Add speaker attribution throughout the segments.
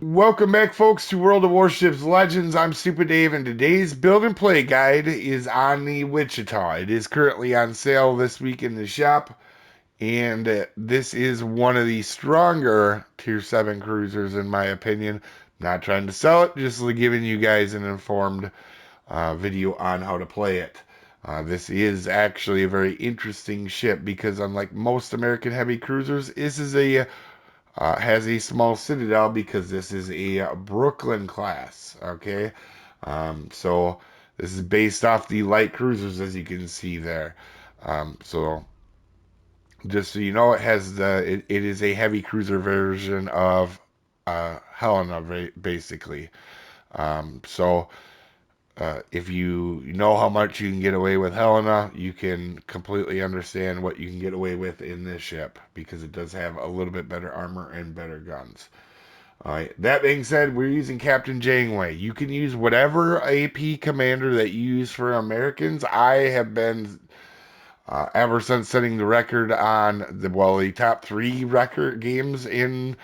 Speaker 1: Welcome back, folks, to World of Warships Legends. I'm Soopa-Dave, and today's build and play guide is on the Wichita. It is currently on sale this week in the shop, and this is one of the stronger Tier 7 cruisers, in my opinion. Not trying to sell it, just giving you guys an informed video on how to play it. This is actually a very interesting ship because, unlike most American heavy cruisers, this is a has a small citadel because this is a Brooklyn class. Okay, so this is based off the light cruisers, as you can see there. So just so you know, it is a heavy cruiser version of Helena, basically. So if you know how much you can get away with Helena, you can completely understand what you can get away with in this ship because it does have a little bit better armor and better guns. All right. That being said, we're using Captain Janeway. You can use whatever AP commander that you use for Americans. I have been ever since setting the record on the top three record games in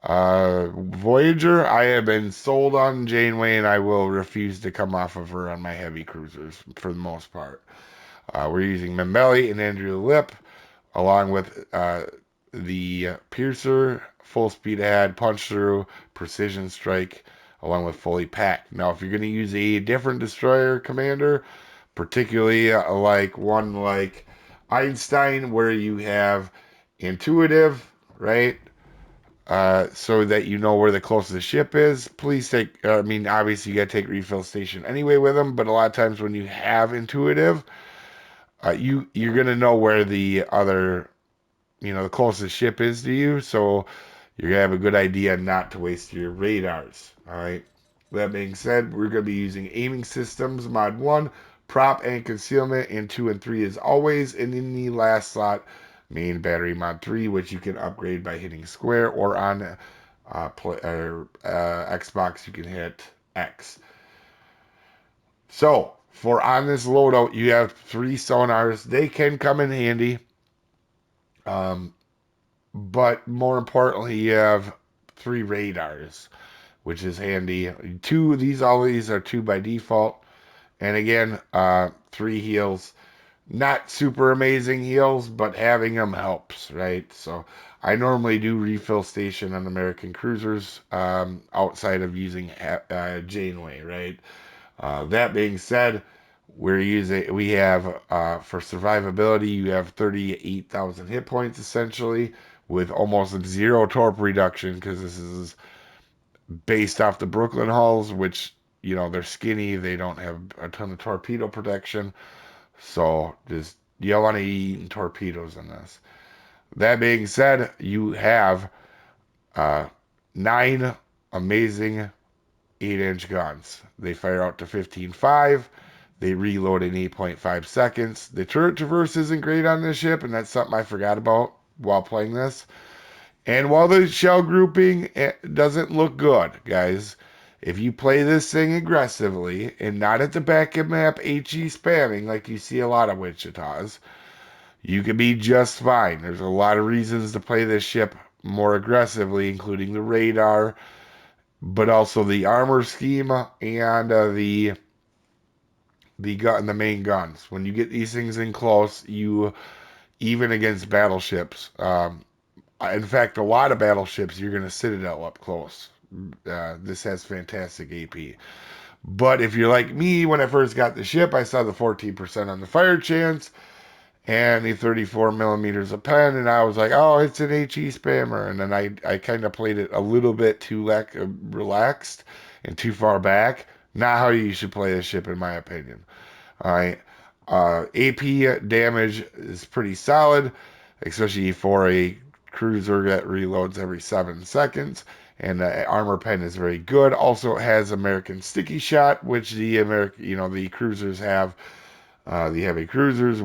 Speaker 1: Voyager. I have been sold on Janeway, and I will refuse to come off of her on my heavy cruisers for the most part. We're using Membelli and Andrew Lip, along with the Piercer, full speed ahead, punch through, precision strike, along with fully packed. Now, if you're going to use a different destroyer commander, particularly like one like Einstein, where you have intuitive, right? So that you know where the closest ship is. Please take, I mean, obviously you got to take refill station anyway with them, but a lot of times when you have intuitive, you're gonna know where the other, the closest ship is to you. So you're gonna have a good idea not to waste your radars. All right. That being said, we're gonna be using aiming systems mod one, prop and concealment in two and three as always, and in the last slot, main battery mod three, which you can upgrade by hitting square or on Xbox you can hit X. So for on this loadout, you have three sonars. They can come in handy. Um, but more importantly, you have three radars, which is handy. All these are two by default, and again, three heals. Not super amazing heals, but having them helps, right? So I normally do refill station on American cruisers outside of using Janeway, right? That being said, we have for survivability, you have 38,000 hit points essentially with almost zero torp reduction because this is based off the Brooklyn hulls, which they're skinny, they don't have a ton of torpedo protection, so just you don't want to eat torpedoes in this. That being said, you have uh, nine amazing 8-inch guns. They fire out to 15.5. They reload in 8.5 seconds. The turret traverse isn't great on this ship, and that's something I forgot about while playing this. And while the shell grouping doesn't look good, guys, if you play this thing aggressively and not at the back of map HE spamming like you see a lot of Wichitas, you can be just fine. There's a lot of reasons to play this ship more aggressively, including the radar, but also the armor scheme and the main guns. When you get these things in close, you even against battleships. In fact, a lot of battleships you're going to Citadel up close. This has fantastic AP. But if you're like me, when I first got the ship, I saw the 14% on the fire chance and the 34 millimeters of pen, and I was like, oh, it's an HE spammer. And then I kind of played it a little bit too relaxed and too far back. Not how you should play a ship, in my opinion. All right. AP damage is pretty solid, especially for a cruiser that reloads every 7 seconds. And the armor pen is very good. Also has American sticky shot, which the cruisers have. The heavy cruisers.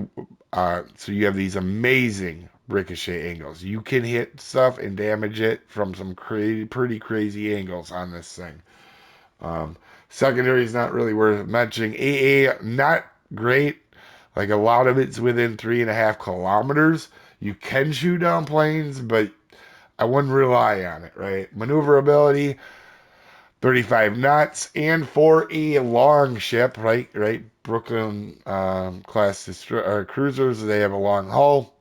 Speaker 1: So you have these amazing ricochet angles. You can hit stuff and damage it from some pretty crazy angles on this thing. Um, Secondary is not really worth mentioning. AA, not great. Like a lot of it's within 3.5 kilometers. You can shoot down planes, but I wouldn't rely on it, right? Maneuverability, 35 knots, and for a long ship, right, Brooklyn class cruisers, they have a long hull.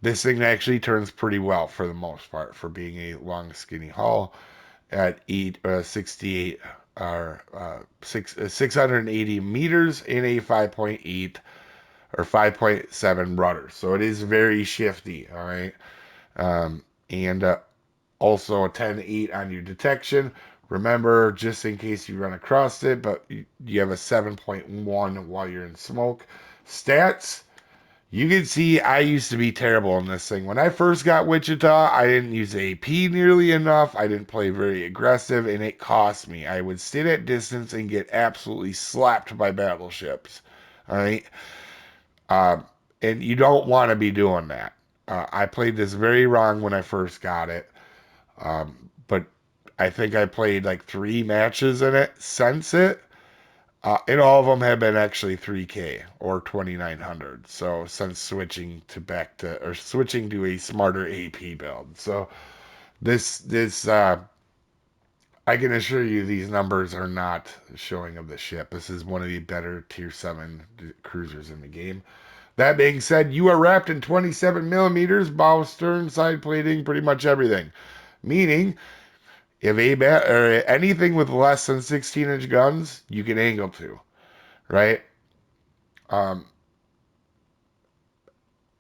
Speaker 1: This thing actually turns pretty well for the most part for being a long, skinny hull at 68 or 680 meters in a 5.8 or 5.7 rudder. So it is very shifty, all right? And also a 10-8 on your detection. Remember, just in case you run across it, but you have a 7.1 while you're in smoke. Stats, you can see I used to be terrible in this thing. When I first got Wichita, I didn't use AP nearly enough. I didn't play very aggressive, and it cost me. I would sit at distance and get absolutely slapped by battleships. All right? Uh, and you don't want to be doing that. I played this very wrong when I first got it. But I think I played like 3 matches in it since it. And all of them have been actually 3K or 2900. So since switching to a smarter AP build. So this I can assure you these numbers are not showing of the ship. This is one of the better tier 7 cruisers in the game. That being said, you are wrapped in 27 millimeters, bow, stern, side plating, pretty much everything. Meaning, if or anything with less than 16-inch guns, you can angle to, right? Um,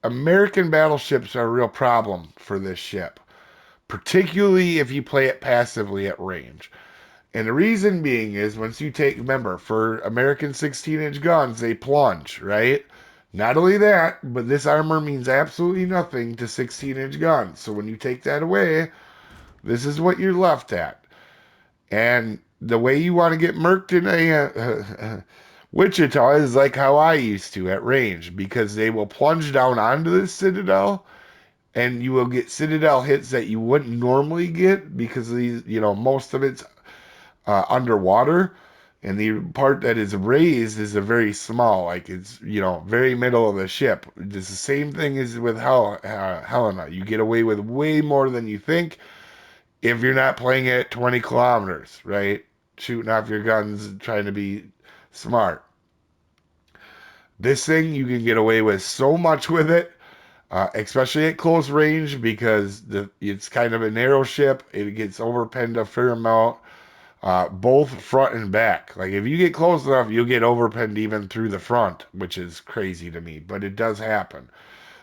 Speaker 1: American battleships are a real problem for this ship, particularly if you play it passively at range. And the reason being is remember, for American 16-inch guns, they plunge, right? Not only that, but this armor means absolutely nothing to 16-inch guns. So when you take that away, this is what you're left at. And the way you want to get murked in a Wichita is like how I used to at range, because they will plunge down onto the citadel, and you will get citadel hits that you wouldn't normally get because these, most of it's underwater, and the part that is raised is a very small, like it's very middle of the ship. It's the same thing as with Helena. You get away with way more than you think if you're not playing at 20 kilometers, right? Shooting off your guns, trying to be smart. This thing, you can get away with so much with it, especially at close range, because it's kind of a narrow ship. It gets overpenned a fair amount, both front and back. Like if you get close enough, you'll get overpenned even through the front, which is crazy to me, but it does happen.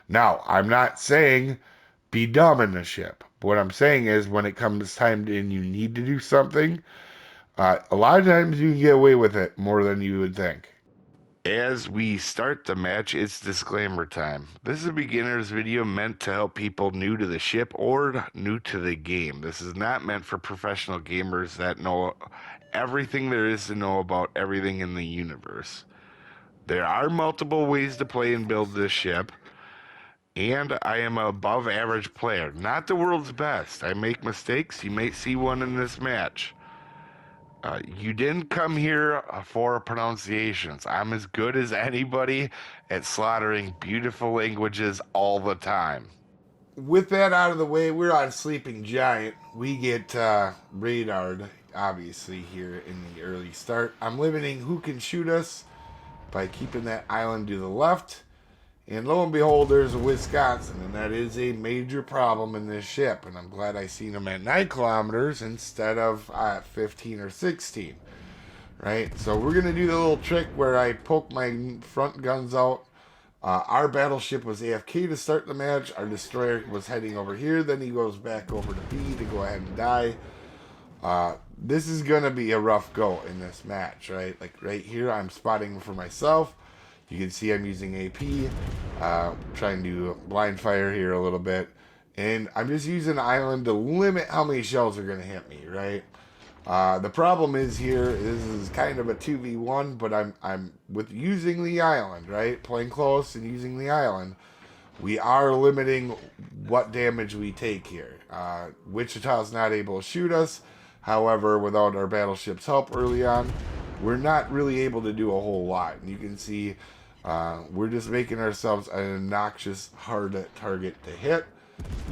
Speaker 1: Now, I'm not saying be dumb in the ship. What I'm saying is when it comes time and you need to do something, a lot of times you can get away with it more than you would think. As we start the match, it's disclaimer time. This is a beginner's video meant to help people new to the ship or new to the game. This is not meant for professional gamers that know everything there is to know about everything in the universe. There are multiple ways to play and build this ship, and I am a above average player, not the world's best. I make mistakes. You may see one in this match. You didn't come here for pronunciations. I'm as good as anybody at slaughtering beautiful languages all the time. With that out of the way, we're on Sleeping Giant. We get radared, obviously, here in the early start. I'm limiting who can shoot us by keeping that island to the left. And lo and behold, there's a Wisconsin, and that is a major problem in this ship. And I'm glad I seen them at 9 kilometers instead of 15 or 16. Right? So we're going to do the little trick where I poke my front guns out. Our battleship was AFK to start the match. Our destroyer was heading over here. Then he goes back over to B to go ahead and die. This is going to be a rough go in this match, right? Like right here, I'm spotting for myself. You can see I'm using AP, trying to blind fire here a little bit. And I'm just using island to limit how many shells are going to hit me, right? The problem is here, this is kind of a 2v1, but I'm with using the island, right? Playing close and using the island, we are limiting what damage we take here. Wichita's not able to shoot us. However, without our battleship's help early on, we're not really able to do a whole lot. And you can see we're just making ourselves an obnoxious, hard target to hit.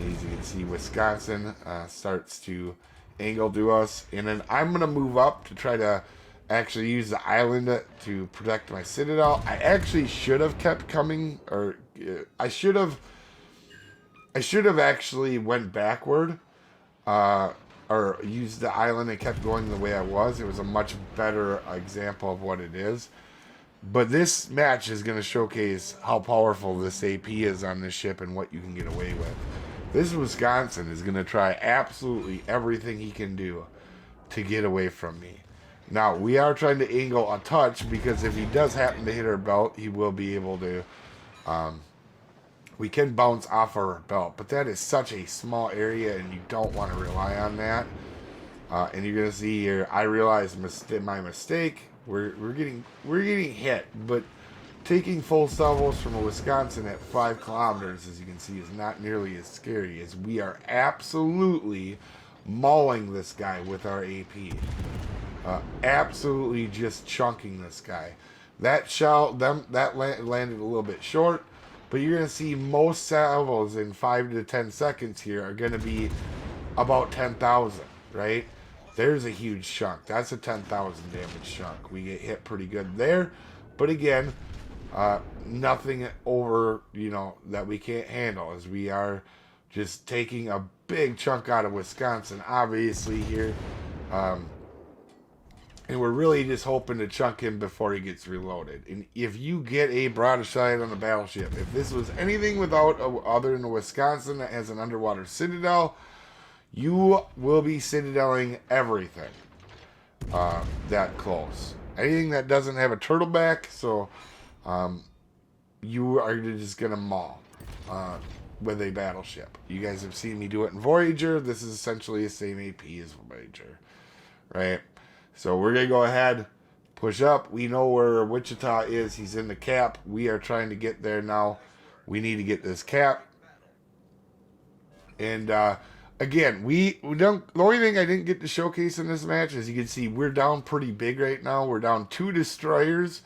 Speaker 1: As you can see, Wisconsin starts to angle to us. And then I'm going to move up to try to actually use the island to protect my citadel. I actually should have kept coming, or I should have actually went backward, or used the island and kept going the way I was. It was a much better example of what it is. But this match is going to showcase how powerful this AP is on this ship and what you can get away with. This Wisconsin is going to try absolutely everything he can do to get away from me. Now, we are trying to angle a touch, because if he does happen to hit our belt, he will be able to... we can bounce off our belt, but that is such a small area, and you don't want to rely on that. And you're going to see here, I realized my mistake. We're getting hit, but taking full salvos from a Wisconsin at 5 kilometers, as you can see, is not nearly as scary, as we are absolutely mauling this guy with our AP. Absolutely just chunking this guy. That landed a little bit short, but you're going to see most salvos in 5 to 10 seconds here are going to be about 10,000, right? There's a huge chunk. That's a 10,000 damage chunk. We get hit pretty good there, but again, nothing over, that we can't handle, as we are just taking a big chunk out of Wisconsin, obviously, here. And we're really just hoping to chunk him before he gets reloaded. And if you get a broadside on the battleship, if this was anything other than a Wisconsin that has an underwater citadel, you will be citadeling everything that close. Anything that doesn't have a turtleback, so you are just going to maul with a battleship. You guys have seen me do it in Voyager. This is essentially the same AP as Voyager, right? So we're going to go ahead, push up. We know where Wichita is. He's in the cap. We are trying to get there now. We need to get this cap. And again, we don't. The only thing I didn't get to showcase in this match, as you can see, we're down pretty big right now. We're down 2 destroyers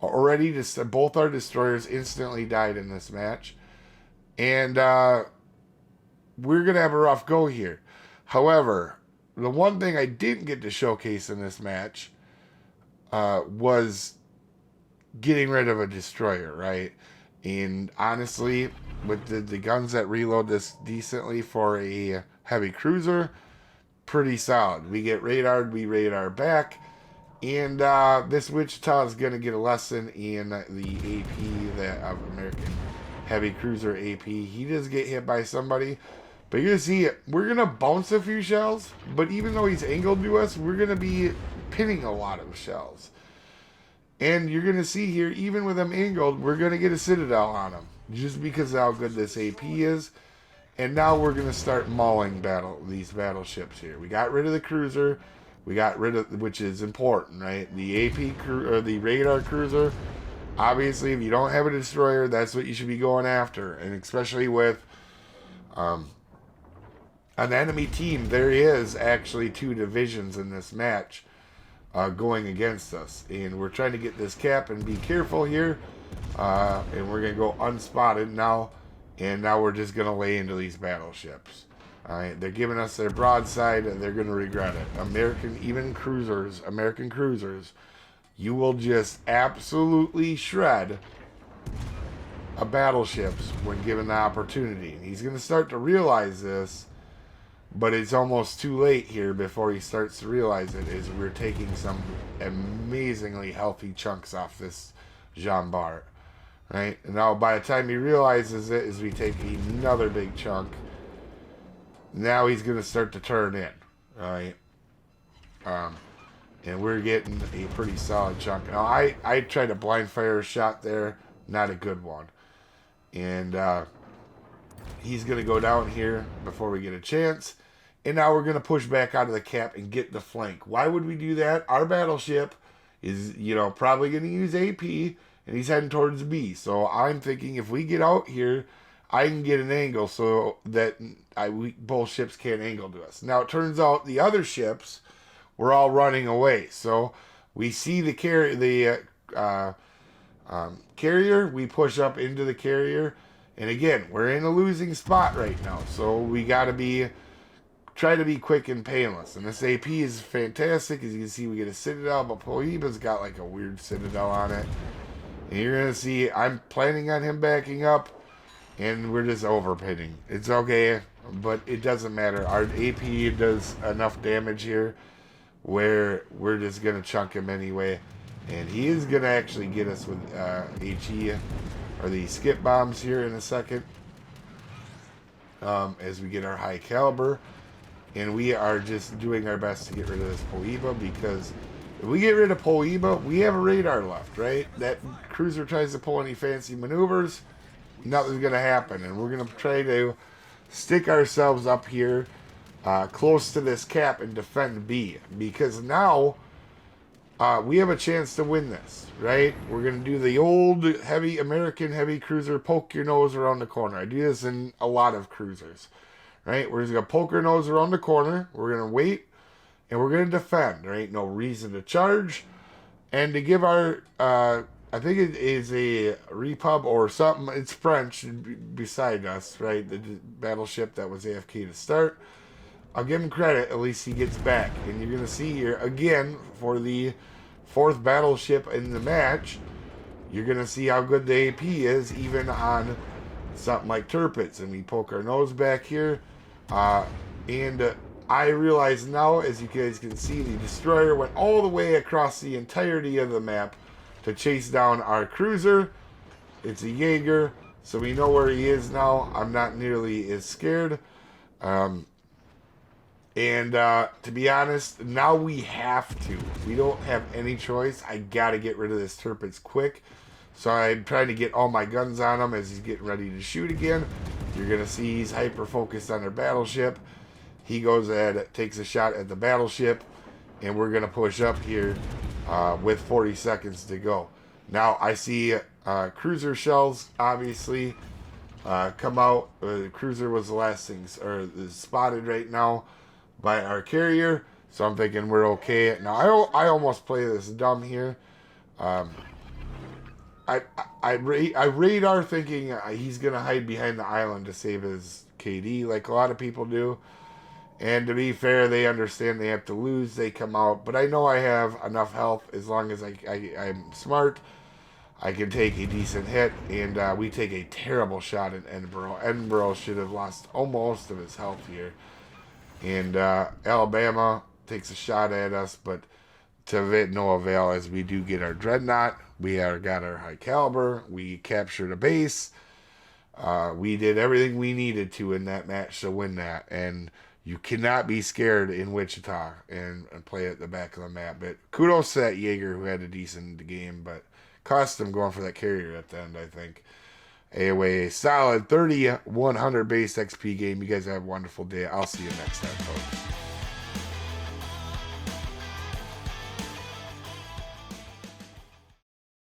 Speaker 1: already. Both our destroyers instantly died in this match. And we're going to have a rough go here. However, the one thing I didn't get to showcase in this match was getting rid of a destroyer, right? And honestly, with the guns that reload this decently for a heavy cruiser, pretty solid. We get radared, we radar back, and this Wichita is going to get a lesson in the AP of American heavy cruiser AP. He does get hit by somebody. But you're going to see, we're going to bounce a few shells, but even though he's angled to us, we're going to be pinning a lot of shells. And you're going to see here, even with him angled, we're going to get a citadel on him, just because of how good this AP is. And now we're going to start mauling these battleships here. We got rid of the cruiser, we got rid of, which is important, right? The AP or the radar cruiser. Obviously, if you don't have a destroyer, that's what you should be going after, and especially with an enemy team, there is actually 2 divisions in this match going against us. And we're trying to get this cap and be careful here. And we're going to go unspotted now. And now we're just going to lay into these battleships. Alright, they're giving us their broadside, and they're going to regret it. American cruisers, you will just absolutely shred a battleships when given the opportunity. And he's going to start to realize this. But it's almost too late here before he starts to realize it, as we're taking some amazingly healthy chunks off this Jean Bart, right? And now by the time he realizes it, as we take another big chunk, now he's going to start to turn in, right? And we're getting a pretty solid chunk. Now, I tried a blind fire shot there, not a good one. And he's going to go down here before we get a chance. And now we're going to push back out of the cap and get the flank. Why would we do that? Our battleship is, probably going to use AP, and he's heading towards B. So I'm thinking if we get out here, I can get an angle so that both ships can't angle to us. Now, it turns out the other ships were all running away. So we see the carrier. We push up into the carrier. And again, we're in a losing spot right now. So we got to be try to be quick and painless. And this AP is fantastic. As you can see, we get a Citadel, but Poiba's got like a weird Citadel on it. And you're going to see, I'm planning on him backing up, and we're just overpitting. It's okay, but it doesn't matter. Our AP does enough damage here where we're just going to chunk him anyway. And he is going to actually get us with HE, or the skip bombs here in a second, as we get our high caliber. And we are just doing our best to get rid of this Poiba, because if we get rid of Poiba, we have a radar left, right? That cruiser tries to pull any fancy maneuvers, nothing's going to happen. And we're going to try to stick ourselves up here close to this cap and defend B, because now we have a chance to win this, right? We're going to do the old American heavy cruiser, poke your nose around the corner. I do this in a lot of cruisers, right? We're just going to poke our nose around the corner. We're going to wait, and we're going to defend. There ain't no reason to charge. And to give our, I think it is a repub or something, it's French beside us, right? The battleship that was AFK to start. I'll give him credit, at least he gets back. And you're going to see here, again, for the 4th battleship in the match, you're going to see how good the AP is, even on something like Turpits. And we poke our nose back here. And I realize now, as you guys can see, the destroyer went all the way across the entirety of the map to chase down our cruiser. It's a Jaeger, so we know where he is now. I'm not nearly as scared. And to be honest, now we have to. We don't have any choice. I got to get rid of this Turpits quick. So I'm trying to get all my guns on him as he's getting ready to shoot again. You're going to see he's hyper-focused on their battleship. He goes ahead, takes a shot at the battleship, and we're going to push up here with 40 seconds to go. Now, I see cruiser shells, obviously, come out. The cruiser was the last thing, or is spotted right now by our carrier, so I'm thinking we're okay. Now, I almost play this dumb here. I radar thinking he's going to hide behind the island to save his KD, like a lot of people do. And to be fair, they understand they have to lose. They come out. But I know I have enough health as long as I'm smart. I can take a decent hit. And we take a terrible shot at Edinburgh. Edinburgh should have lost almost of his health here. And Alabama takes a shot at us, but to no avail, as we do get our dreadnought. We got our high caliber. We captured a base. We did everything we needed to in that match to win that. And you cannot be scared in Wichita and play at the back of the map. But kudos to that Jaeger who had a decent game, but cost him going for that carrier at the end, I think. Anyway, a solid 3,100 base XP game. You guys have a wonderful day. I'll see you next time, folks.